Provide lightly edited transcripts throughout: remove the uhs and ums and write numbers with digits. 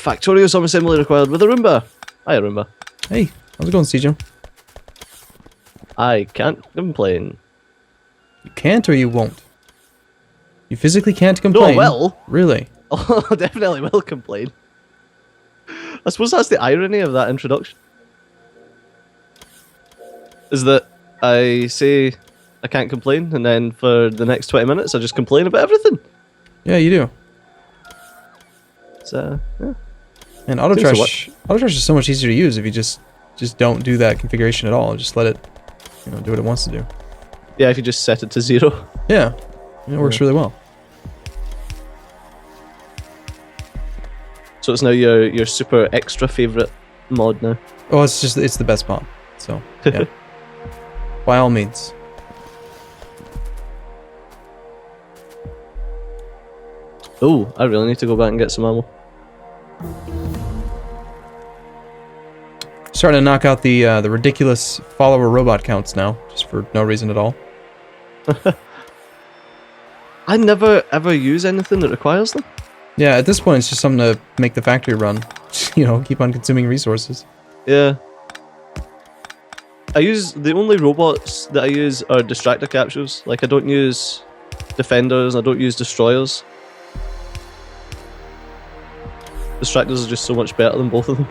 Factorio some assembly required with Arumba. Hi, Arumba. Hey, how's it going, CJ? I can't complain. You can't or you won't? You physically can't No, complain? I will. Really? Oh, I definitely will complain. I suppose that's the irony of that introduction. Is that I say I can't complain, and then for the next 20 minutes I just complain about everything. Yeah, you do. So, yeah. And auto trash is so much easier to use if you just don't do that configuration at all. Just let it, do what it wants to do. Yeah, if you just set it to 0. Yeah, it works really well. So it's now your super extra favorite mod now. Oh, it's the best mod. So yeah, by all means. Oh, I really need to go back and get some ammo. Starting to knock out the ridiculous follower robot counts now, just for no reason at all. I never ever use anything that requires them. Yeah, at this point it's just something to make the factory run. Keep on consuming resources. Yeah. The only robots that I use are distractor capsules. Like, I don't use defenders, I don't use destroyers. Distractors are just so much better than both of them.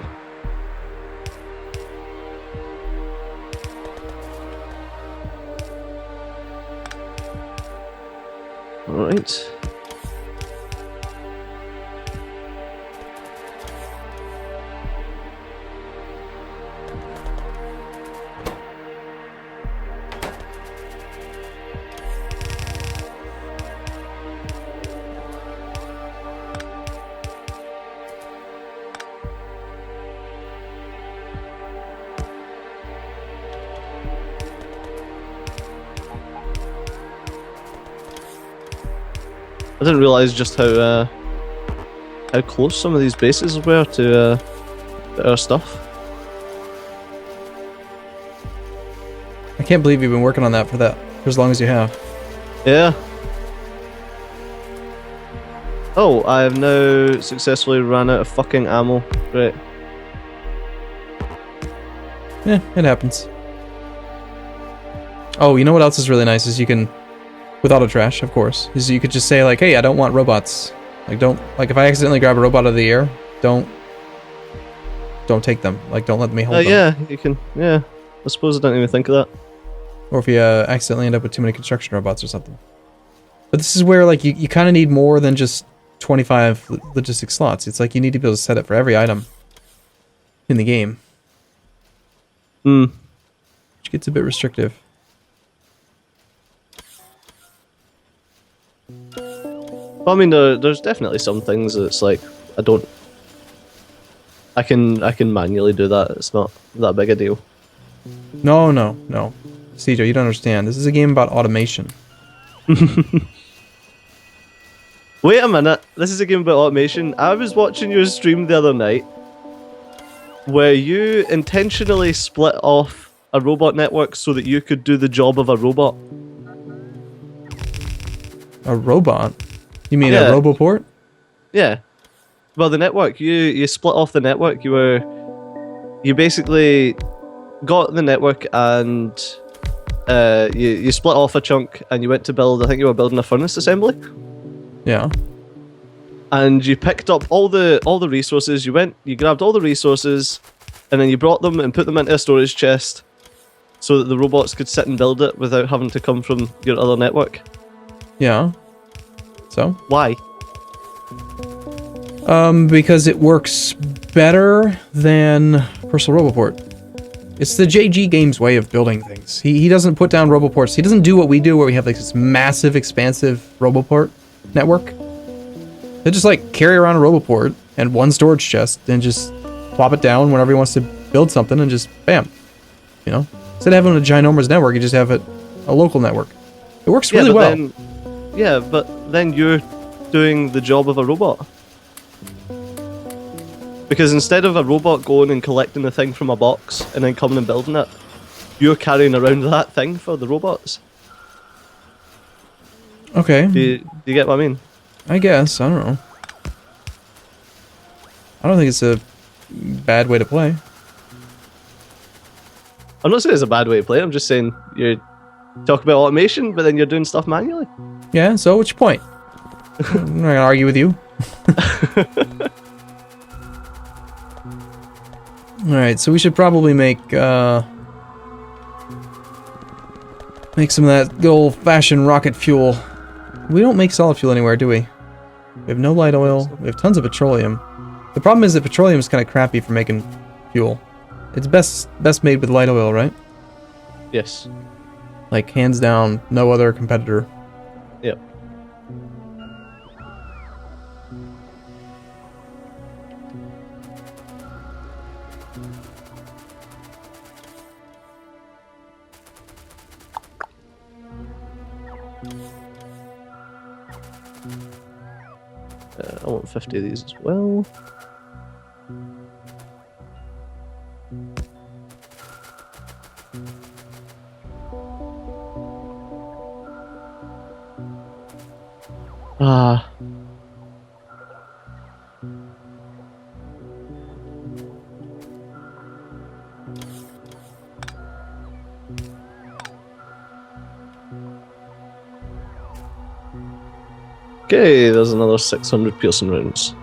Alright. I didn't realize just how close some of these bases were to our stuff. I can't believe you've been working on that for as long as you have. Yeah. Oh, I have now successfully ran out of fucking ammo. Great. Yeah, it happens. Oh, you know what else is really nice is you can, with auto trash, of course, is you could just say like, hey, I don't want robots. Like if I accidentally grab a robot out of the air, don't take them. Like, don't let me hold them. Yeah, you can. Yeah, I suppose I didn't even think of that. Or if you accidentally end up with too many construction robots or something. But this is where like you kind of need more than just 25 logistic slots. It's like you need to be able to set it for every item in the game. Hmm. Which gets a bit restrictive. Well, I mean, there's definitely some things that's like I can manually do that. It's not that big a deal. No. CJ, you don't understand. This is a game about automation. Wait a minute. This is a game about automation. I was watching your stream the other night where you intentionally split off a robot network so that you could do the job of a robot. A robot? You mean a roboport? Yeah. Well, the network, you split off the network. You basically got the network and you split off a chunk and you went to build, I think you were building a furnace assembly. Yeah. And you picked up all the resources, you grabbed all the resources, and then you brought them and put them into a storage chest so that the robots could sit and build it without having to come from your other network. Yeah. So? Why? Because it works better than Personal Roboport. It's the JG Games way of building things. He doesn't put down roboports. He doesn't do what we do where we have like this massive, expansive roboport network. They just like carry around a roboport and one storage chest and just plop it down whenever he wants to build something and just bam. Instead of having a ginormous network, you just have a local network. It works really well. But then you're doing the job of a robot. Because instead of a robot going and collecting the thing from a box and then coming and building it, you're carrying around that thing for the robots. Okay. Do you get what I mean? I guess. I don't know. I don't think it's a bad way to play. I'm not saying it's a bad way to play. I'm just saying you talk about automation, but then you're doing stuff manually. Yeah, so what's your point? I'm not gonna argue with you. Alright, so we should probably make some of that good old-fashioned rocket fuel. We don't make solid fuel anywhere, do we? We have no light oil. We have tons of petroleum. The problem is that petroleum is kind of crappy for making fuel. It's best made with light oil, right? Yes. Like, hands down, no other competitor. Yep. I want 50 of these as well. Ah. Okay, there's another 600 Pearson rounds.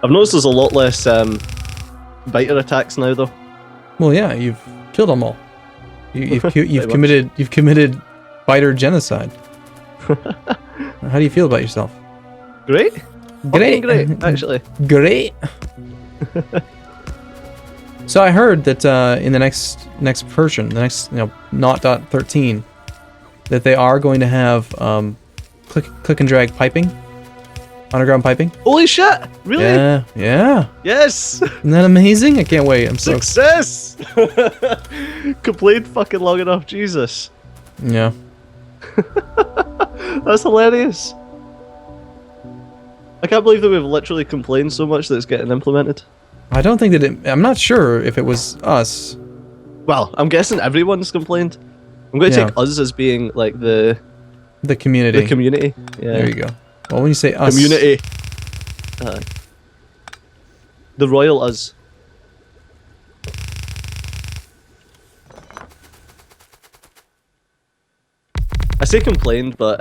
I've noticed there's a lot less biter attacks now, though. Well, yeah, you've killed them all. You've Pretty committed biter genocide. How do you feel about yourself? Great. Great, Great, actually. Great. So I heard that in the next version, the next 0.13, that they are going to have click and drag piping, underground piping. Holy shit! Really? Yeah, yeah. Yes! Isn't that amazing? I can't wait. I'm so Success! Complained fucking long enough, Jesus. Yeah. That's hilarious. I can't believe that we've literally complained so much that it's getting implemented. I don't think that I'm not sure if it was us. Well, I'm guessing everyone's complained. I'm going to take us as being like the community. The community. Yeah. There you go. Well, when you say us, Community. The royal us. I say complained, but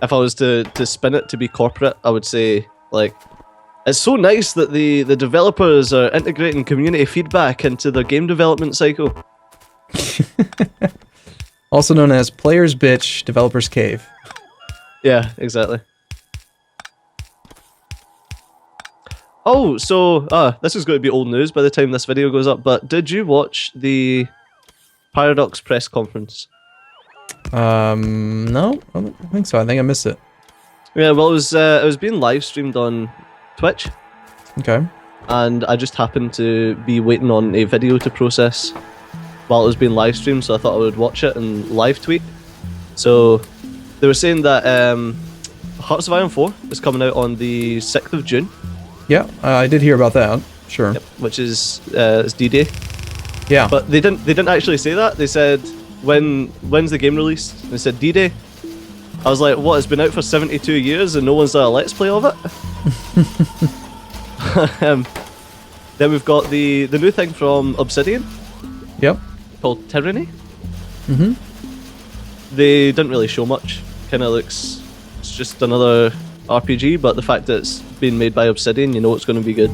if I was to spin it to be corporate, I would say like it's so nice that the developers are integrating community feedback into their game development cycle. also known as Players Bitch, Developers Cave. Yeah, exactly. Oh, so this is going to be old news by the time this video goes up, but did you watch the Paradox press conference? No, I don't think so. I think I missed it. Yeah, well, it was being live streamed on Twitch. Okay. And I just happened to be waiting on a video to process while it was being live streamed, so I thought I would watch it and live tweet. So they were saying that Hearts of Iron 4 is coming out on the 6th of June. Yeah, I did hear about that. Sure. Yep, which is it's D-Day. Yeah. But they didn't actually say that. They said when's the game released? They said D-Day. I was like, what? It's been out for 72 years and no one's done a let's play of it. Then we've got the new thing from Obsidian. Yep. Called Tyranny. Mm-hmm. They didn't really show much. Kind of looks, it's just another RPG, but the fact that it's being made by Obsidian, you know it's going to be good.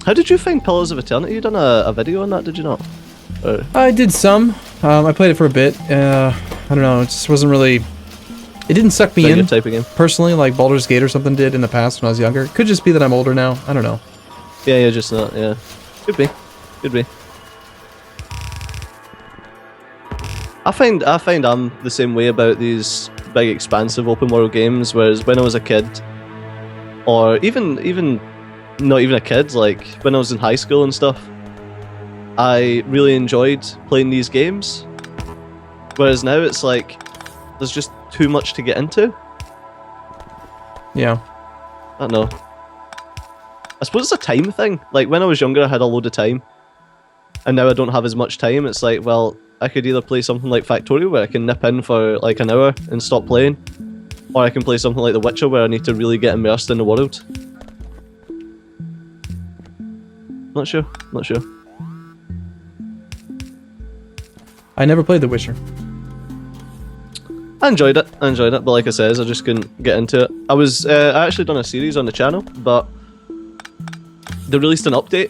How did you find Pillars of Eternity? You done a video on that, did you not? Or... I did some. I played it for a bit. I don't know. It just wasn't really. It didn't suck me in type of game. Personally, like Baldur's Gate or something did in the past when I was younger. Could just be that I'm older now. I don't know. Yeah, just not. Yeah, could be. I find I'm the same way about these big, expansive open world games. Whereas when I was a kid, or even not even a kid, like when I was in high school and stuff, I really enjoyed playing these games. Whereas now it's like there's just too much to get into. Yeah. I don't know. I suppose it's a time thing. Like when I was younger, I had a load of time. and now I don't have as much time. It's like, well, I could either play something like Factorio where I can nip in for like an hour and stop playing, or I can play something like The Witcher where I need to really get immersed in the world. Not sure. I never played The Witcher. I enjoyed it, but like I says, I just couldn't get into it. I actually done a series on the channel, but they released an update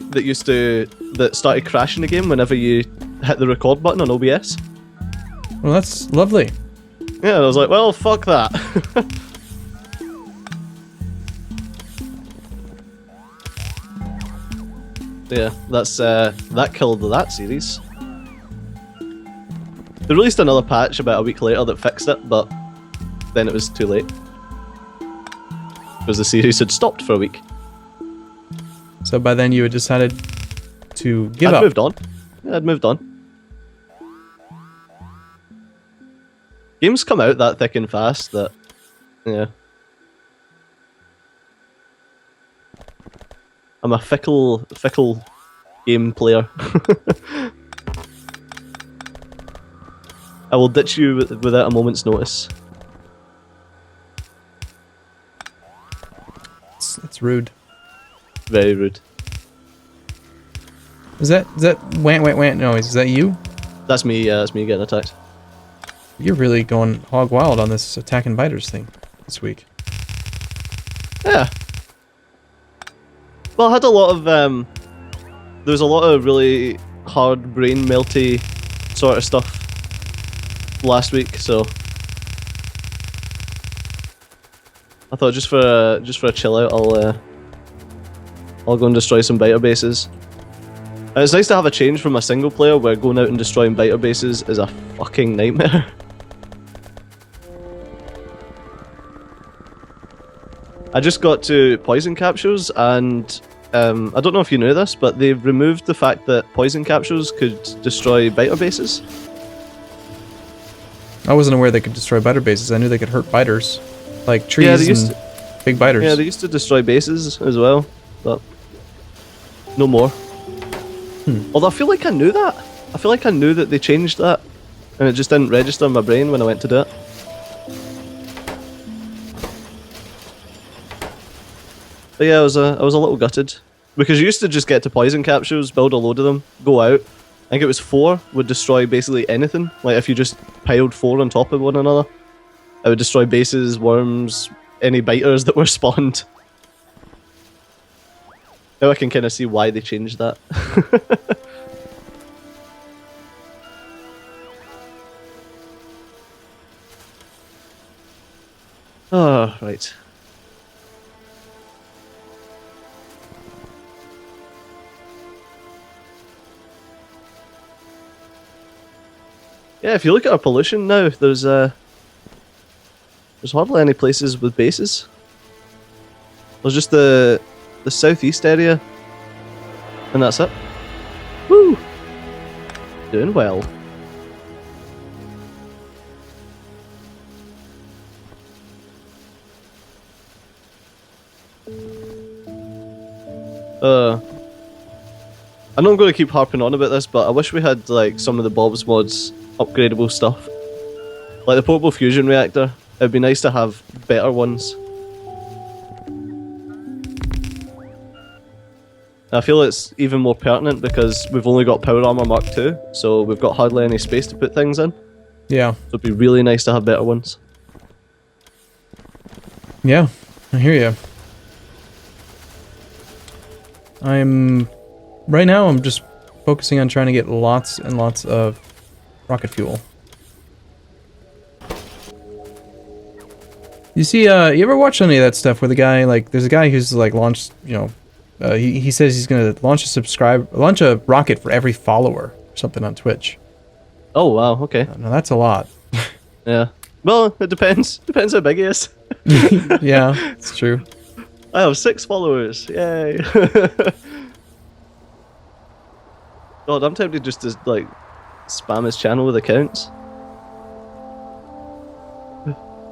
that started crashing the game whenever you hit the record button on OBS. Well, that's lovely. Yeah, and I was like, well, fuck that. Yeah, that killed that series. They released another patch about a week later that fixed it, but then it was too late. Because the series had stopped for a week. So by then you had decided to give up. I'd moved on. Yeah, I'd moved on. Games come out that thick and fast that, yeah. I'm a fickle game player. I will ditch you without a moment's notice. It's rude. Very rude. Is that want noise? Is that you? That's me. Yeah, that's me getting attacked. You're really going hog wild on this attacking biters thing this week. Yeah. Well, I had a lot of there was a lot of really hard brain melty sort of stuff last week, so I thought just for a chill out, I'll go and destroy some biter bases. And it's nice to have a change from a single player where going out and destroying biter bases is a fucking nightmare. I just got to poison capsules, and I don't know if you knew this, but they've removed the fact that poison capsules could destroy biter bases. I wasn't aware they could destroy biter bases. I knew they could hurt biters, like trees and big biters. Yeah, they used to destroy bases as well, but no more. Although I feel like I knew that. I feel like I knew that they changed that, and it just didn't register in my brain when I went to do it. But yeah, I was a little gutted, because you used to just get to poison capsules, build a load of them, go out. I think it was 4 would destroy basically anything. Like if you just piled 4 on top of one another, it would destroy bases, worms, any biters that were spawned. Now I can kind of see why they changed that. Oh, right. Yeah, if you look at our pollution now, there's hardly any places with bases. There's just the southeast area, and that's it. Woo! Doing well. I know I'm going to keep harping on about this, but I wish we had like some of the Bob's Mods upgradable stuff. Like the portable fusion reactor, it'd be nice to have better ones. I feel it's even more pertinent because we've only got Power Armor Mark II, so we've got hardly any space to put things in. Yeah. So it'd be really nice to have better ones. Yeah, I hear you. Right now I'm just focusing on trying to get lots and lots of rocket fuel. You see, you ever watch any of that stuff where the guy, like, there's a guy who's like launched, you know, he says he's gonna launch a rocket for every follower or something on Twitch. Oh wow, okay. Now that's a lot. Yeah. Well, it depends. Depends how big he is. Yeah, it's true. I have 6 followers. Yay. God, I'm tempted just to like spam his channel with accounts.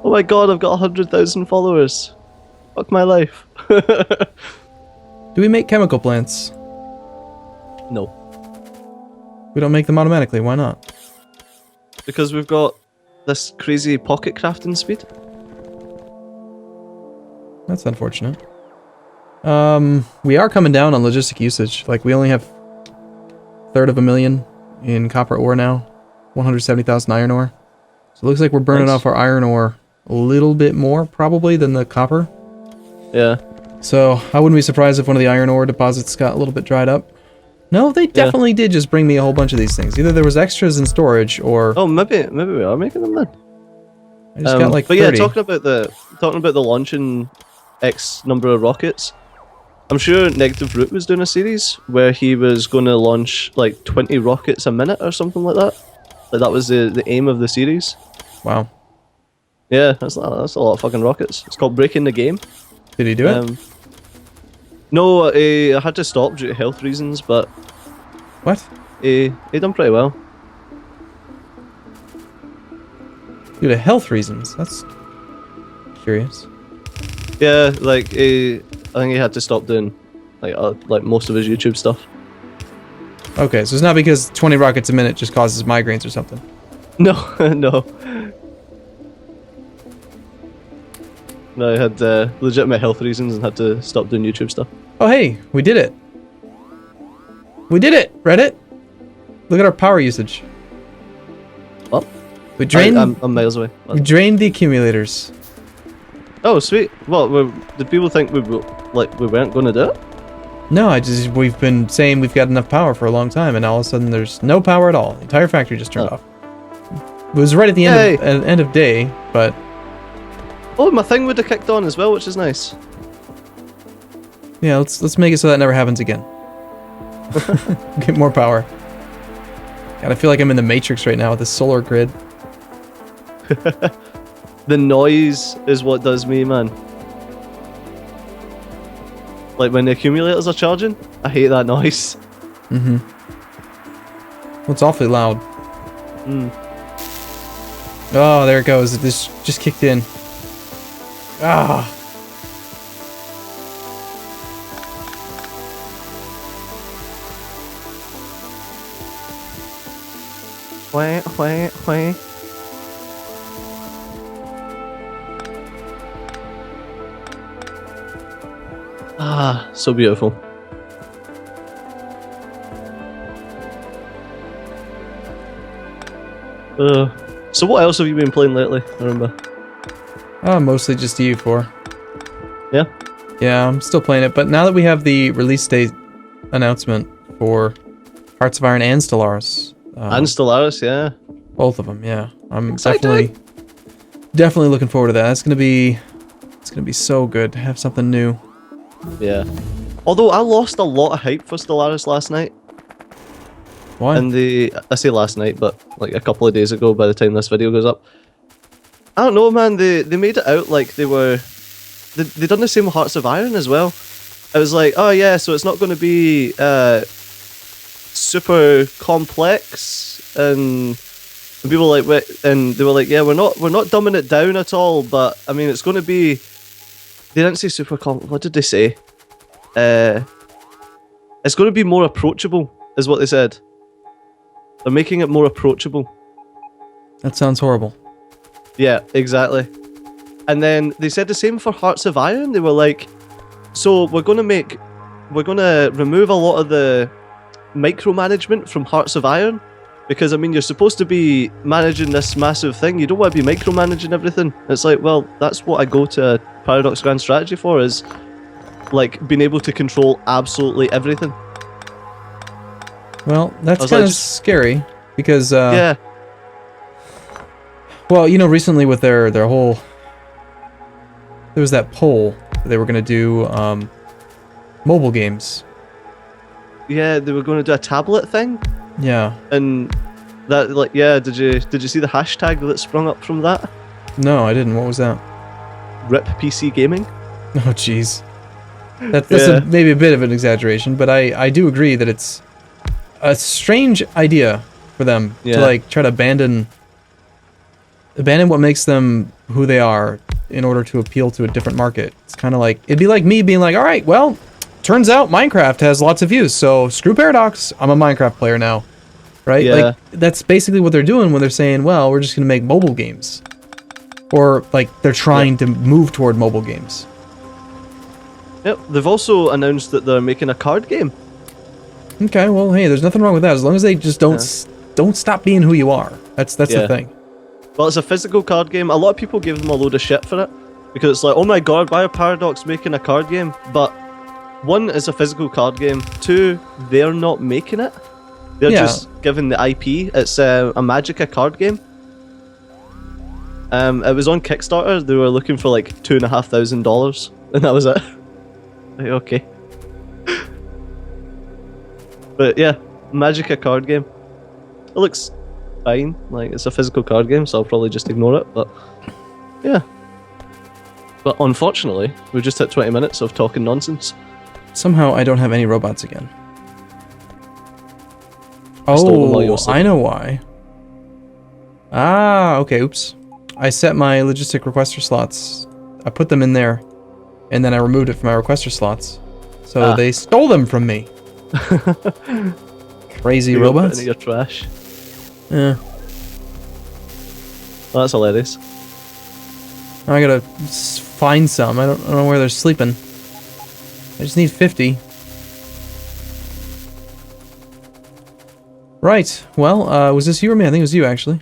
Oh my god, I've got 100,000 followers. Fuck my life. Do we make chemical plants? No. We don't make them automatically. Why not? Because we've got this crazy pocket crafting speed. That's unfortunate. We are coming down on logistic usage. Like, we only have 1/3 in copper ore now. 170,000 iron ore. So it looks like we're burning off our iron ore a little bit more, probably, than the copper. Yeah. So I wouldn't be surprised if one of the iron ore deposits got a little bit dried up. No, they definitely did just bring me a whole bunch of these things. Either there was extras in storage, or... Oh, maybe we are making them then. I just got like 30. But yeah, talking about the launching X number of rockets, I'm sure Negative Root was doing a series where he was going to launch like 20 rockets a minute or something like that. Like that was the aim of the series. Wow. Yeah, that's a lot of fucking rockets. It's called Breaking the Game. Did he do it? No, I had to stop due to health reasons, but... What? He done pretty well. Due to health reasons? That's... curious. Yeah, like, I think he had to stop doing, like most of his YouTube stuff. Okay, so it's not because 20 rockets a minute just causes migraines or something. No, no. No, I had legitimate health reasons and had to stop doing YouTube stuff. Oh hey, we did it! We did it, Reddit! Look at our power usage. What? We drained... I'm miles away. What? We drained the accumulators. Oh, sweet. Well, did people think we weren't going to do it? No, we've been saying we've got enough power for a long time, and all of a sudden there's no power at all. The entire factory just turned off. It was right at the end of day, but... Oh, my thing would have kicked on as well, which is nice. Yeah, let's make it so that never happens again. Get more power. God, I feel like I'm in the Matrix right now with this solar grid. The noise is what does me, man. Like when the accumulators are charging, I hate that noise. Mm-hmm. Well, it's awfully loud. Mm. Oh, there it goes. This just kicked in. Ah. Wah. Ah, so beautiful. So what else have you been playing lately, Arumba? Mostly just EU4. Yeah? Yeah, I'm still playing it, but now that we have the release date announcement for Hearts of Iron and Stellaris. And Stellaris, yeah. Both of them, yeah. I'm Excited. definitely looking forward to that. It's gonna be so good to have something new. Yeah. Although I lost a lot of hype for Stellaris last night. Why? And I say last night, but like a couple of days ago by the time this video goes up. I don't know, man, they made it out like they done the same with Hearts of Iron as well. I was like, oh yeah, so it's not going to be super complex, and people were like, and they were like, yeah, we're not dumbing it down at all, but I mean, it's going to be. They didn't say super complex. What did they say? It's going to be more approachable, is what they said. They're making it more approachable. That sounds horrible. Yeah, exactly. And then they said the same for Hearts of Iron. They were like, so we're going to remove a lot of the micromanagement from Hearts of Iron, because I mean, you're supposed to be managing this massive thing. You don't want to be micromanaging everything. It's like, well, that's what I go to Paradox Grand Strategy for, is like being able to control absolutely everything. Well, that's kind of scary, because yeah. Well, you know, recently with their whole, there was that poll that they were going to do mobile games. Yeah, they were going to do a tablet thing. Yeah. And that, like, yeah, did you see the hashtag that sprung up from that? No, I didn't. What was that? RIP PC gaming. Oh, jeez. That's maybe a bit of an exaggeration, but I do agree that it's a strange idea for them to like try to abandon what makes them who they are in order to appeal to a different market. It's kind of like, it'd be like me being like, all right, well, turns out Minecraft has lots of views, so screw Paradox, I'm a Minecraft player now. right? Yeah. Like, that's basically what they're doing when they're saying, well, we're just going to make mobile games. Or, like, they're trying to move toward mobile games. Yep. They've also announced that they're making a card game. Okay, well, hey, there's nothing wrong with that. As long as they just don't stop being who you are. That's the thing. Well, it's a physical card game. A lot of people give them a load of shit for it. Because it's like, oh my god, why are Paradox making a card game? But one, it's a physical card game. Two, they're not making it. They're just giving the IP. It's a Magica card game. It was on Kickstarter. They were looking for like $2,500, and that was it. Like, okay. But yeah, Magica card game. It looks fine. Like, it's a physical card game, so I'll probably just ignore it. But yeah. But unfortunately, we've just hit 20 minutes of talking nonsense. Somehow I don't have any robots again. stole them while you were Oh, sleeping. I know why. Ah, okay, oops. I set my logistic requester slots. I put them in there, and then I removed it from my requester slots. So they stole them from me. Crazy You're robots. putting in your trash. Yeah. Well, that's hilarious. I gotta find some. I don't know where they're sleeping. I just need 50. Right. Well, was this you or me? I think it was you, actually.